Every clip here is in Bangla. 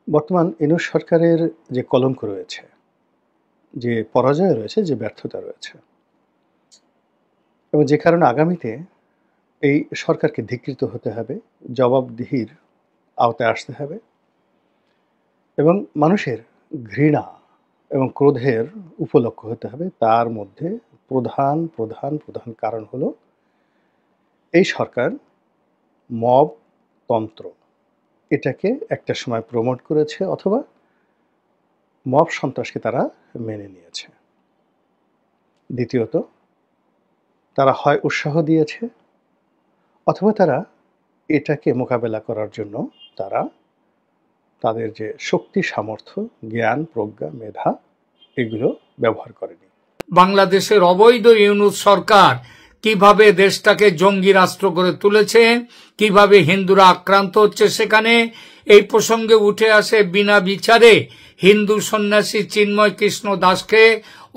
বর্তমান ইউনূস সরকারের যে কলঙ্ক রয়েছে, যে পরাজয় রয়েছে, যে ব্যর্থতা রয়েছে এবং যে কারণে আগামীতে এই সরকারকে ধিক্কৃত হতে হবে, জবাবদিহির আওতায় আসতে হবে এবং মানুষের ঘৃণা এবং ক্রোধের উপলক্ষ হতে হবে। তার মধ্যে প্রধান কারণ হলো এই সরকার মবতন্ত্র এটাকে একটা সময় প্রমোট করেছে অথবা মব সন্ত্রাসকে তারা মেনে নিয়েছে। দ্বিতীয়ত, তারা হয় উৎসাহ দিয়েছে অথবা তারা এটাকে মোকাবেলা করার জন্য তারা তাদের যে শক্তি, সামর্থ্য, জ্ঞান, প্রজ্ঞা, মেধা এগুলো ব্যবহার করেনি। বাংলাদেশের অবৈধ ইউনূস সরকার কিভাবে দেশটাকে জঙ্গি রাষ্ট্র করে তুলেছে, কিভাবে হিন্দুরা আক্রান্ত হচ্ছে সেখানে, এই প্রসঙ্গে উঠে আসে বিনা বিচারে হিন্দু সন্ন্যাসী চিন্ময় কৃষ্ণ দাসকে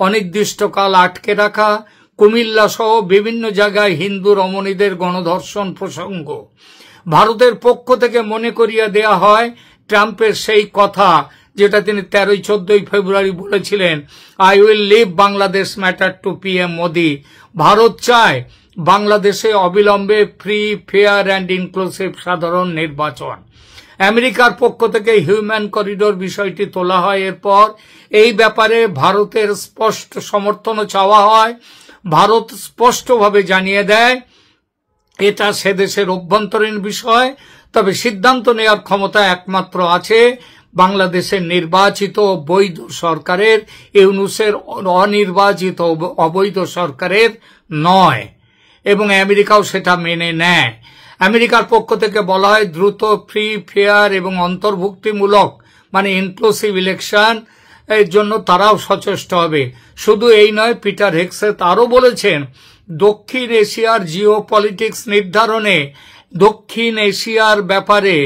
অনির্দিষ্টকাল আটকে রাখা, কুমিল্লা সহ বিভিন্ন জায়গায় হিন্দু রমণীদের গণধর্ষণ প্রসঙ্গ। ভারতের পক্ষ থেকে মনে করিয়ে দেয়া হয় ট্রাম্পের সেই কথা যেটা তিনি 13-14 ফেব্রুয়ারি বলেছিলেন, I will leave Bangladesh matter to PM Modi. Bharat চায় বাংলাদেশে অবিলম্বে ফ্রি, ফেয়ার অ্যান্ড ইনক্লুসিভ সাধারণ নির্বাচন। আমেরিকার পক্ষ থেকে হিউম্যান করিডোর বিষয়টি তোলা হয়। এরপর এই ব্যাপারে ভারতের স্পষ্ট সমর্থনও চাওয়া হয়। ভারত স্পষ্টভাবে জানিয়ে দেয় এটা সে দেশের অভ্যন্তরীণ বিষয়, তবে সিদ্ধান্ত নেওয়ার ক্ষমতা একমাত্র আছে বাংলাদেশের নির্বাচিত বৈধ সরকারের, ইউনূসের অনির্বাচিত অবৈধ সরকারের নয়, এবং আমেরিকাও সেটা মেনে নেয়। আমেরিকার পক্ষ থেকে বলা হয় দ্রুত, ফ্রি, ফেয়ার এবং অন্তর্ভুক্তিমূলক মানে ইনক্লুসিভ ইলেকশন এর জন্য তারাও সচেষ্ট হবে। শুধু এই নয়, পিটার হেগসেথ আরও বলেছেন দক্ষিণ এশিয়ার জিওপলিটিক্স নির্ধারণে দক্ষিণ এশিয়ার ব্যাপারে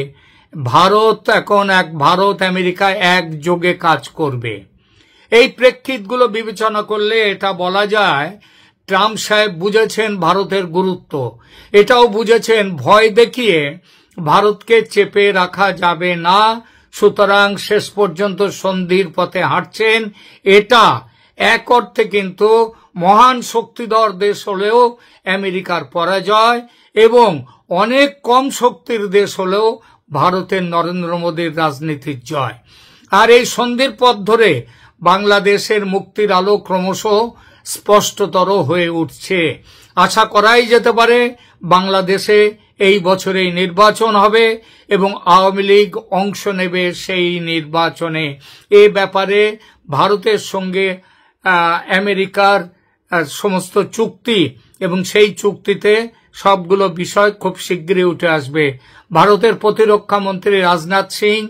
ভারত আমেরিকা একযোগে কাজ করবে। এই প্রেক্ষিতগুলো বিবেচনা করলে এটা বলা যায় ট্রাম্প সাহেব বুঝেছেন ভারতের গুরুত্ব, এটাও বুঝেছেন ভয় দেখিয়ে ভারতকে চেপে রাখা যাবে না, সুতরাং শেষ পর্যন্ত সন্ধির পথে হাঁটছেন। এটা এক অর্থে কিন্তু মহান শক্তিধর দেশ হলেও আমেরিকার পরাজয় এবং অনেক কম শক্তির দেশ হলেও ভারতের নরেন্দ্র মোদীর রাজনীতির জয়। আর এই সন্ধির পথ ধরে বাংলাদেশের মুক্তির আলো ক্রমশ স্পষ্টতর হয়ে উঠছে। আশা করাই যেতে পারে বাংলাদেশে এই বছরেই নির্বাচন হবে এবং আওয়ামী লীগ অংশ নেবে সেই নির্বাচনে। এ ব্যাপারে ভারতের সঙ্গে আমেরিকার সমস্ত চুক্তি এবং সেই চুক্তিতে সবগুলো বিষয় খুব শীঘ্রই উঠে আসবে। ভারতের প্রতিরক্ষা মন্ত্রী রাজনাথ সিং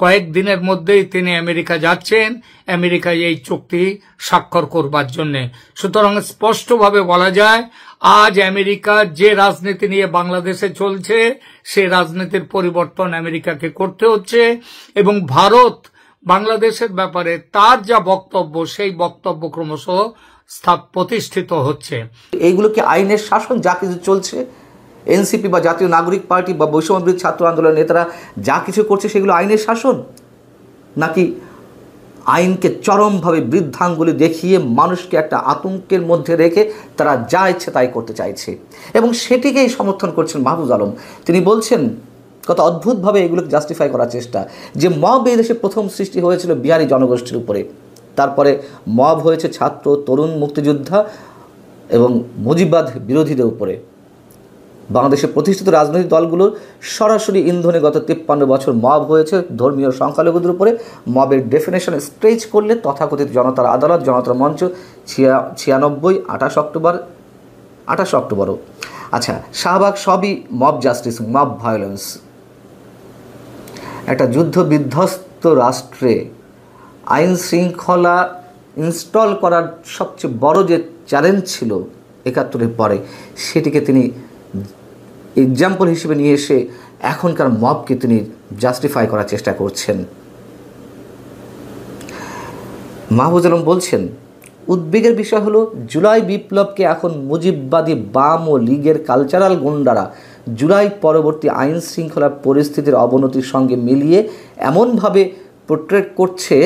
কয়েকদিনের মধ্যেই তিনি আমেরিকা যাচ্ছেন, আমেরিকায় এই চুক্তি স্বাক্ষর করবার জন্য। সুতরাং স্পষ্টভাবে বলা যায় আজ আমেরিকা যে রাজনীতি নিয়ে বাংলাদেশে চলছে সে রাজনীতির পরিবর্তন আমেরিকাকে করতে হচ্ছে এবং ভারত বাংলাদেশের ব্যাপারে তার যা বক্তব্য সেই বক্তব্য ক্রমশ প্রতিষ্ঠিত হচ্ছে। এইগুলো কি আইনের শাসন? যা কিছু চলছে এনসিপি বা জাতীয় নাগরিক পার্টি বা বৈষম্যবিরোধী ছাত্র আন্দোলনের নেতারা যা কিছু করছে সেগুলো আইনের শাসন, নাকি আইনকে চরমভাবে বৃদ্ধাঙ্গুলি দেখিয়ে মানুষকে একটা আতঙ্কের মধ্যে রেখে তারা যা ইচ্ছে তাই করতে চাইছে? এবং সেটিকেই সমর্থন করছেন মাহফুজ আলম। তিনি বলছেন কত অদ্ভুতভাবে এগুলোকে জাস্টিফাই করার চেষ্টা, যে মব এই দেশে প্রথম সৃষ্টি হয়েছিল বিহারি জনগোষ্ঠীর উপরে, তারপরে মব হয়েছে ছাত্র, তরুণ, মুক্তিযোদ্ধা এবং মুজিববাদ বিরোধীদের উপরে। বাংলাদেশের প্রতিষ্ঠিত রাজনৈতিক দলগুলোর সরাসরি ইন্ধনে গত 53 বছর মব হয়েছে ধর্মীয় সংখ্যালঘুদের উপরে। মবের ডেফিনেশন স্ট্রেচ করলে তথাকথিত জনতার আদালত, জনতার মঞ্চ 96, 28 অক্টোবরও। আচ্ছা, শাহবাগ সবই মব জাস্টিস, মব ভায়োলেন্স। একটা যুদ্ধ বিধ্বস্ত রাষ্ট্রে আইন শৃঙ্খলা ইনস্টল করার সবচেয়ে বড় যে চ্যালেঞ্জ ছিল 71-এর পরে, সেটিকে তিনি এক্সাম্পল হিসেবে নিয়ে এসে এখনকার মবকে তিনি জাস্টিফাই করার চেষ্টা করছেন। মাহফুজ আলম বলছেন উদ্বেগের বিষয় হলো জুলাই বিপ্লবকে এখন মুজিববাদী বাম ও লীগের কালচারাল গুন্ডারা জুলাই পরবর্তী আইন শৃঙ্খলা পরিস্থিতির অবনতির সঙ্গে মিলিয়ে এমনভাবে পোর্ট্রেট করছে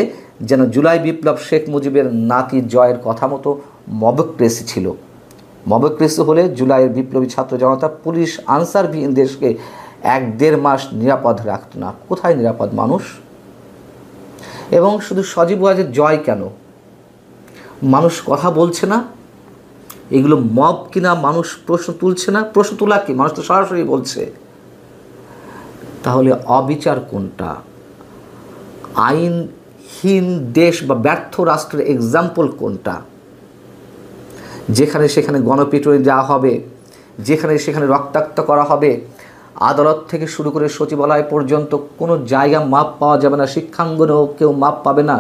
যেন জুলাই বিপ্লব শেখ মুজিবের নাতি জয়ের কথা মতো মবক্রেসি ছিল। মবক্রেসি হলে জুলাইয়ের বিপ্লবী ছাত্র জনতা, পুলিশ, আনসারবিহীন দেশকে 1-1.5 মাস নিরাপদ রাখত না। কোথায় নিরাপদ মানুষ? এবং শুধু সজীব ওয়াজের জয় কেন, মানুষ কথা বলছে না? এগুলো মব কিনা মানুষ প্রশ্ন তুলছে না? প্রশ্ন তোলা কি, মানুষ তো সরাসরি বলছে। তাহলে অবিচার কোনটা? আইনহীন দেশ বা ব্যর্থ রাষ্ট্রের এক্সাম্পল কোনটা? যেখানে সেখানে গণপিটুনি দেওয়া হবে, যেখানে সেখানে রক্তাক্ত করা হবে, আদালত থেকে শুরু করে সচিবালয় পর্যন্ত কোনো জায়গা মাপ পাওয়া যাবে না, শিক্ষাঙ্গনেও কেউ মাপ পাবে না।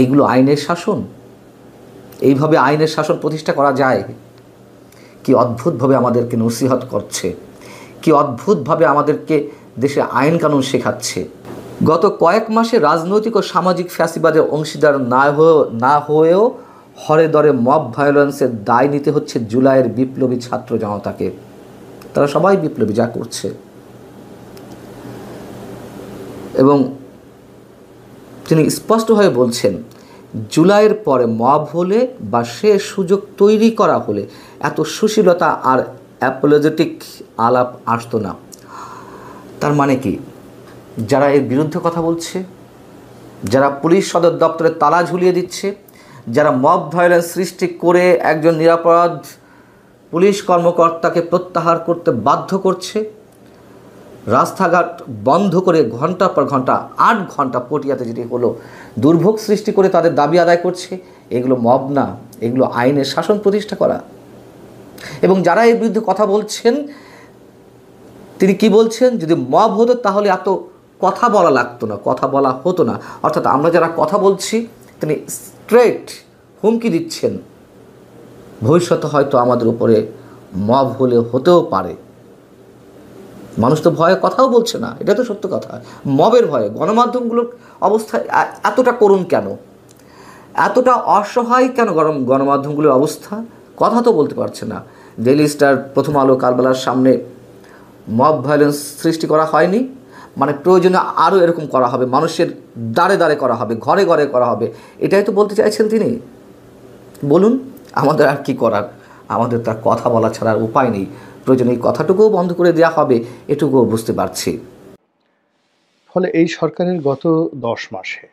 এইগুলো আইনের শাসন? এইভাবে আইনের শাসন প্রতিষ্ঠা করা যায়? কি অদ্ভুতভাবে আমাদেরকে নসিহত করছে, কি অদ্ভুতভাবে আমাদেরকে দেশে আইন কানুন শেখাচ্ছে। গত কয়েক মাসে রাজনৈতিক ও সামাজিক ফ্যাসিবাদের অংশীদার না হয়েও হরে দরে মব ভায়োলেন্সের দায় নিতে হচ্ছে জুলাইয়ের বিপ্লবী ছাত্র জনতাকে। তারা সবাই বিপ্লবী যা করছে। এবং তিনি স্পষ্টভাবে বলছেন, জুলাইয়ের পরে মব হলে বা সে সুযোগ তৈরি করা হলে এত সুশীলতা আর অ্যাপোলজেটিক আলাপ আসতো না। তার মানে কি, যারা এর বিরুদ্ধে কথা বলছে, যারা পুলিশ সদর দপ্তরে তালা ঝুলিয়ে দিচ্ছে, যারা মব ভায়োলেন্স সৃষ্টি করে একজন নিরাপরাধ পুলিশ কর্মকর্তাকে প্রত্যাহার করতে বাধ্য করছে, রাস্তাঘাট বন্ধ করে ঘন্টা পর ঘন্টা 8 ঘন্টা পটিয়াতে যেটি হলো দুর্ভোগ সৃষ্টি করে তাদের দাবি আদায় করছে, এগুলো মব না, এগুলো আইনের শাসন প্রতিষ্ঠা করা। এবং যারা এর বিরুদ্ধে কথা বলছেন, তিনি কি বলছেন, যদি মব হতো তাহলে এত কথা বলা লাগতো না, কথা বলা হতো না। অর্থাৎ আমরা যারা কথা বলছি, তিনি স্ট্রেট হুমকি দিচ্ছেন, ভবিষ্যতে হয়তো আমাদের উপরে মব হলে হতেও পারে। মানুষ তো ভয়ে কথাও বলছে না, এটা তো সত্য কথা। মবের ভয়ে গণমাধ্যমগুলোর অবস্থা এতটা করুণ কেন, এতটা অসহায় কেন গণমাধ্যমগুলোর অবস্থা? কথা তো বলতে পারছে না। ডেইলি স্টার, প্রথম আলো, কালবেলার সামনে মব ভায়োলেন্স সৃষ্টি করা হয়নি, মানে প্রয়োজনে আরও এরকম করা হবে, মানুষের দাঁড়ে দাঁড়ে করা হবে, ঘরে ঘরে করা হবে, এটাই তো বলতে চাইছেন তিনি। বলুন, আমাদের আর কি করার? আমাদের তার কথা বলা ছাড়া উপায় নেই। প্রয়োজনে এই কথাটুকুও বন্ধ করে দেওয়া হবে, এটুকুও বুঝতে পারছি। ফলে এই সরকারের গত 10 মাসে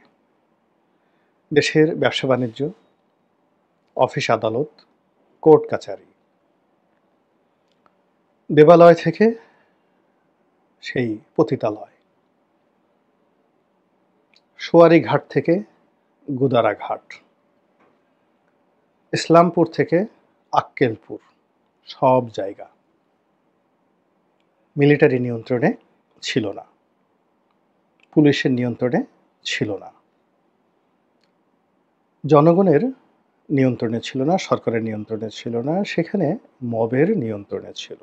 দেশের ব্যবসা বাণিজ্য, অফিস আদালত, কোর্ট কাচারি, দেবালয় থেকে সেই পতিতালয়, সোয়ারি ঘাট থেকে গুদারা ঘাট, ইসলামপুর থেকে আক্কেলপুর, সব জায়গা মিলিটারি নিয়ন্ত্রণে ছিল না, পুলিশের নিয়ন্ত্রণে ছিল না, জনগণের নিয়ন্ত্রণে ছিল না, সরকারের নিয়ন্ত্রণে ছিল না, সেখানে মবের নিয়ন্ত্রণে ছিল।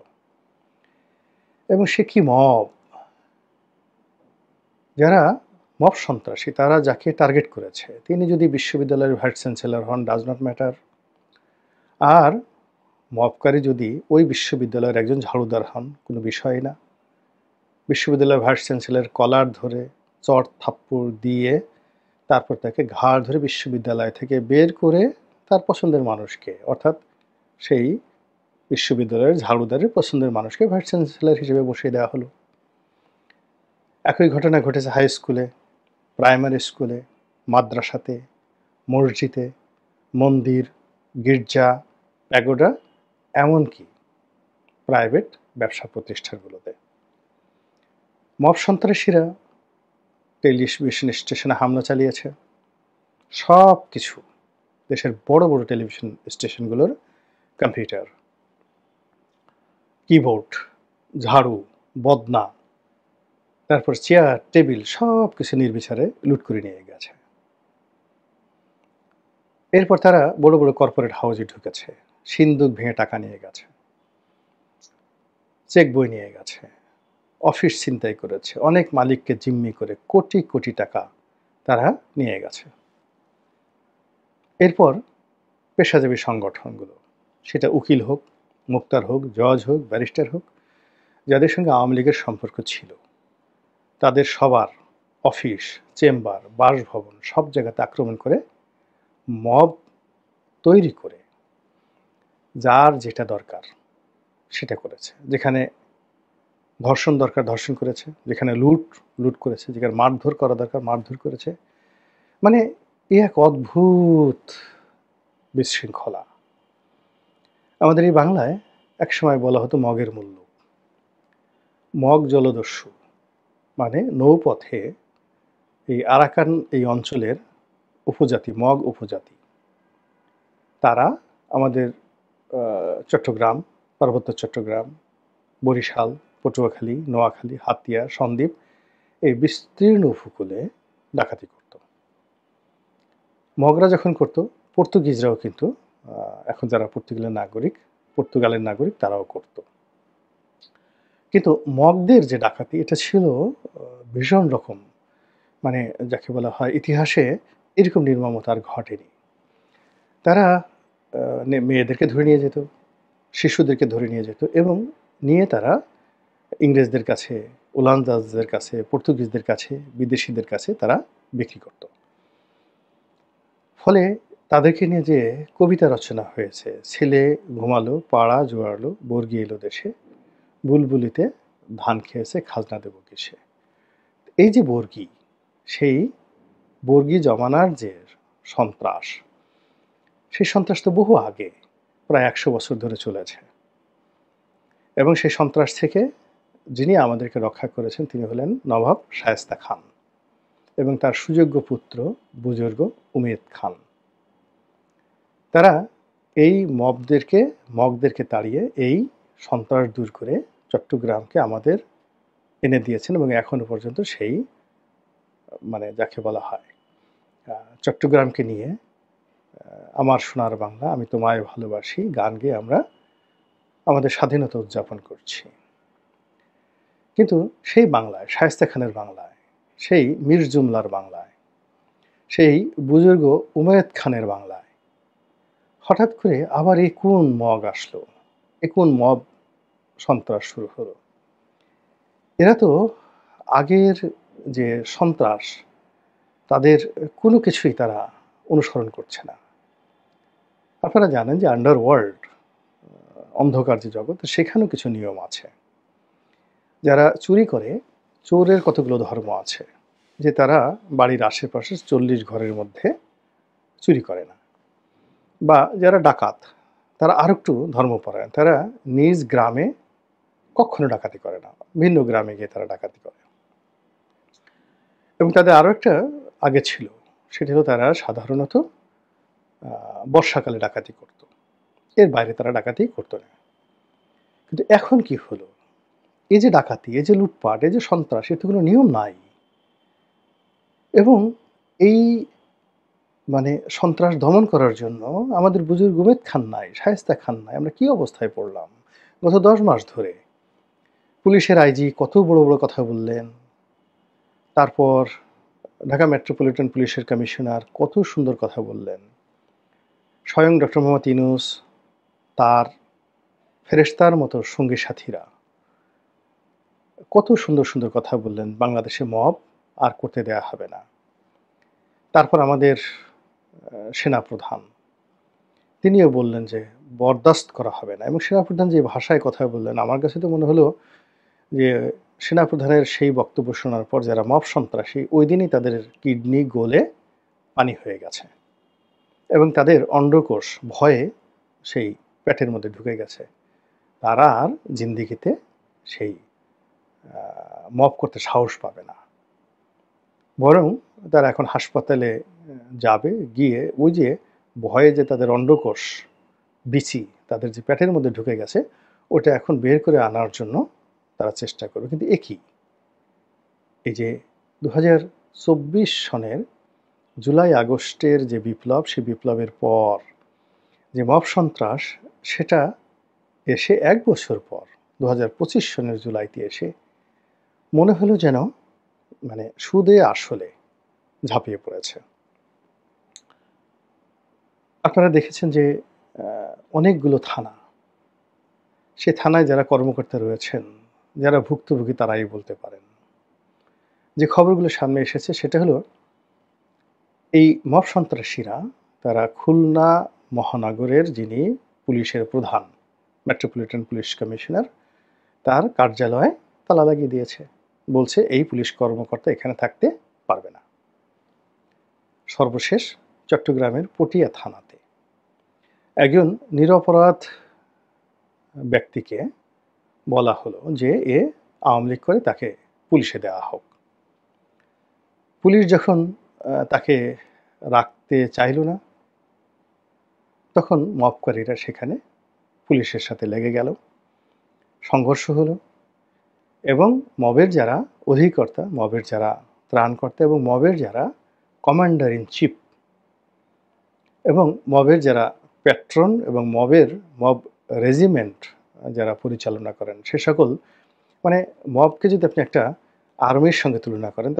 এবং সে কি মব? যারা মব সন্ত্রাসী, তারা যাকে টার্গেট করেছে, তিনি যদি বিশ্ববিদ্যালয়ের ভাইস চ্যান্সেলর হন, ডাজ নট ম্যাটার। আর মবকারী যদি ওই বিশ্ববিদ্যালয়ের একজন ঝাড়ুদার হন, কোনো বিষয় না। বিশ্ববিদ্যালয়ের ভাইস চ্যান্সেলর কলার ধরে চট থাপ্পড় দিয়ে তারপর তাকে ঘাড় ধরে বিশ্ববিদ্যালয় থেকে বের করে তার পছন্দের মানুষকে, অর্থাৎ সেই বিশ্ববিদ্যালয়ের ঝাড়ুদারের পছন্দের মানুষকে ভাইস চ্যান্সেলর হিসেবে বসিয়ে দেওয়া হলো। একই ঘটনা ঘটেছে হাই স্কুলে, প্রাইমারি স্কুলে, মাদ্রাসাতে, মসজিদে, মন্দির, গির্জা, প্যাগোডা, এমনকি প্রাইভেট ব্যবসা প্রতিষ্ঠানগুলোতে। মব সন্ত্রাসীরা টেলিভিশন স্টেশনে হামলা চালিয়েছে। সব কিছু দেশের বড় বড় টেলিভিশন স্টেশনগুলোর কম্পিউটার, কিবোর্ড, ঝাড়ু, বদনা, তারপর চেয়ার, টেবিল, সব কিছু নির্বিচারে লুট করে নিয়ে গেছে। এরপর তারা বড় বড় কর্পোরেট হাউসে ঢুকেছে, সিন্দুক ভেঙে টাকা নিয়ে গেছে, চেক বই নিয়ে গেছে, অফিস ছিনতাই করেছে, অনেক মালিককে জিম্মি করে কোটি কোটি টাকা তারা নিয়ে গেছে। এরপর পেশাজীবী সংগঠনগুলো, সেটা উকিল হোক, মুক্তার হোক, জজ হোক, ব্যারিস্টার হোক, যাদের সঙ্গে আওয়ামী লীগের সম্পর্ক ছিল তাদের সবার অফিস, চেম্বার, বাসভবন সব জায়গাতে আক্রমণ করে মব তৈরি করে যার যেটা দরকার সেটা করেছে। যেখানে ধর্ষণ দরকার ধর্ষণ করেছে, যেখানে লুট করেছে, যেখানে মারধর করা দরকার মারধর করেছে। মানে এ এক অদ্ভুত বিশৃঙ্খলা। আমাদের এই বাংলায় একসময় বলা হতো মগের মূল্য। মগ জলদস্যু মানে নৌপথে এই আরাকান এই অঞ্চলের উপজাতি, মগ উপজাতি, তারা আমাদের চট্টগ্রাম, পার্বত্য চট্টগ্রাম, বরিশাল, পটুয়াখালী, নোয়াখালী, হাতিয়া, সন্দ্বীপ এই বিস্তীর্ণ উপকূলে ডাকাতি করত। মগরা যখন করত, পর্তুগিজরাও কিন্তু এখন যারা পর্তুগালের নাগরিক তারাও করত। কিন্তু মগদের যে ডাকাতি এটা ছিল ভীষণ রকম, মানে যাকে বলা হয় ইতিহাসে এরকম নির্মমতা আর ঘটেনি। তারা মেয়েদেরকে ধরে নিয়ে যেত, শিশুদেরকে ধরে নিয়ে যেত এবং নিয়ে তারা ইংরেজদের কাছে, ওলান্দাজদের কাছে, পর্তুগিজদের কাছে, বিদেশিদের কাছে তারা বিক্রি করত। ফলে তাদেরকে নিয়ে যে কবিতা রচনা হয়েছে, ছেলে ঘুমালো, পাড়া জোয়ারলো, বর্গি এলো দেশে, বুলবুলিতে ধান খেয়েছে, খাজনা দেব কিসে। এই যে বর্গি, সেই বর্গি জমানার যে সন্ত্রাস, সেই সন্ত্রাস তো বহু আগে, প্রায় 100 বছর ধরে চলেছে। এবং সেই সন্ত্রাস থেকে যিনি আমাদেরকে রক্ষা করেছেন তিনি হলেন নবাব শায়েস্তা খান এবং তার সুযোগ্য পুত্র বুজুর্গ উমেদ খান। তারা এই মগদেরকে তাড়িয়ে এই সন্ত্রাস দূর করে চট্টগ্রামকে আমাদের এনে দিয়েছেন এবং এখনো পর্যন্ত সেই মানে যাকে বলা হয় চট্টগ্রামকে নিয়ে আমার সোনার বাংলা, আমি তোমায় ভালোবাসি গান গেয়ে আমরা আমাদের স্বাধীনতা উদযাপন করছি। কিন্তু সেই বাংলায়, শায়েস্তা খানের বাংলায়, সেই মীর জুমলার বাংলায়, সেই বুজুর্গ উমেদ খানের বাংলায় হঠাৎ করে আবার এই কোন মগ আসলো, এ কোন মব সন্ত্রাস শুরু হলো। এরা তো আগের যে সন্ত্রাস তাদের কোনো কিছুই তারা অনুসরণ করছে না। আপনারা জানেন যে আন্ডারওয়ার্ল্ড, অন্ধকার যে জগৎ, সেখানেও কিছু নিয়ম আছে। যারা চুরি করে, চোরের কতগুলো ধর্ম আছে যে তারা বাড়ির আশেপাশে 40 ঘরের মধ্যে চুরি করে না। বা যারা ডাকাত তারা আর একটু ধর্মপরায়ণ, তারা নিজ গ্রামে কখনো ডাকাতি করে না, ভিন্ন গ্রামে গিয়ে তারা ডাকাতি করে। এবং তাদের আরও একটা আগে ছিল, সেটা হলো তারা সাধারণত বর্ষাকালে ডাকাতি করত, এর বাইরে তারা ডাকাতি করতো না। কিন্তু এখন কি হলো, এই যে ডাকাতি, এই যে লুটপাট, এই যে সন্ত্রাস, এতে কোনো নিয়ম নাই। এবং এই মানে সন্ত্রাস দমন করার জন্য আমাদের বুজুর্গ উমেদ খান নাই, শায়েস্তা খান নাই। আমরা কি অবস্থায় পড়লাম? গত 10 মাস ধরে পুলিশের আইজি কত বড় বড় কথা বললেন, তারপর ঢাকা মেট্রোপলিটন পুলিশের কমিশনার কত সুন্দর কথা বললেন, স্বয়ং ডক্টর মোহাম্মদ ইউনূস, তার ফেরেশতার মতো সঙ্গী সাথীরা কত সুন্দর সুন্দর কথা বললেন, বাংলাদেশে মব আর করতে দেয়া হবে না। তারপর আমাদের সেনাপ্রধান তিনিও বললেন যে বরদাস্ত করা হবে না। এবং সেনাপ্রধান যে ভাষায় কথা বললেন, আমার কাছে তো মনে হলো যে সেনাপ্রধানের সেই বক্তব্য শোনার পর যারা মব সন্ত্রাসী, ওই দিনই তাদের কিডনি গলে পানি হয়ে গেছে এবং তাদের অন্ডকোষ ভয়ে সেই পেটের মধ্যে ঢুকে গেছে। তারা আর জিন্দিগিতে সেই মব করতে সাহস পাবে না, বরং তারা এখন হাসপাতালে যাবে, গিয়ে ওই যে ভয়ে যে তাদের অন্ডকোষ বিচি তাদের যে পেটের মধ্যে ঢুকে গেছে ওটা এখন বের করে আনার জন্য তারা চেষ্টা করবে। কিন্তু একই এই যে 2024 সনের জুলাই আগস্টের যে বিপ্লব, সেই বিপ্লবের পর যে মব সন্ত্রাস, সেটা এসে 1 বছর পর 2025 সনের জুলাইতে এসে মনে হলো যেন মানে সুদে আসলে ঝাঁপিয়ে পড়েছে। আপনারা দেখেছেন যে অনেকগুলো থানা, সে থানায় যারা কর্মকর্তা রয়েছেন যারা ভুক্তভোগী তারাই বলতে পারেন। যে খবরগুলো সামনে এসেছে সেটা হলো এই মব সন্ত্রাসীরা তারা খুলনা মহানগরের যিনি পুলিশের প্রধান, মেট্রোপলিটন পুলিশ কমিশনার, তার কার্যালয়ে তালা লাগিয়ে দিয়েছে। বলছে এই পুলিশ কর্মকর্তা এখানে থাকতে পারবে না। সর্বশেষ চট্টগ্রামের পটিয়া থানাতে একজন নিরপরাধ ব্যক্তিকে বলা হলো যে এ আওয়ামী লীগ করে, তাকে পুলিশে দেওয়া হোক। পুলিশ যখন তাকে রাখতে চাইল না, তখন মবকারীরা সেখানে পুলিশের সাথে লেগে গেল, সংঘর্ষ হলো এবং মবের যারা অধিকর্তা, মবের যারা ত্রাণকর্তা এবং মবের যারা কমান্ডার ইন চিফ এবং মবের যারা প্যাট্রন এবং মব রেজিমেন্ট যারা পরিচালনা করেন, সে সকল, মানে মবকে যদি আপনি একটা আর্মির সঙ্গে তুলনা করেন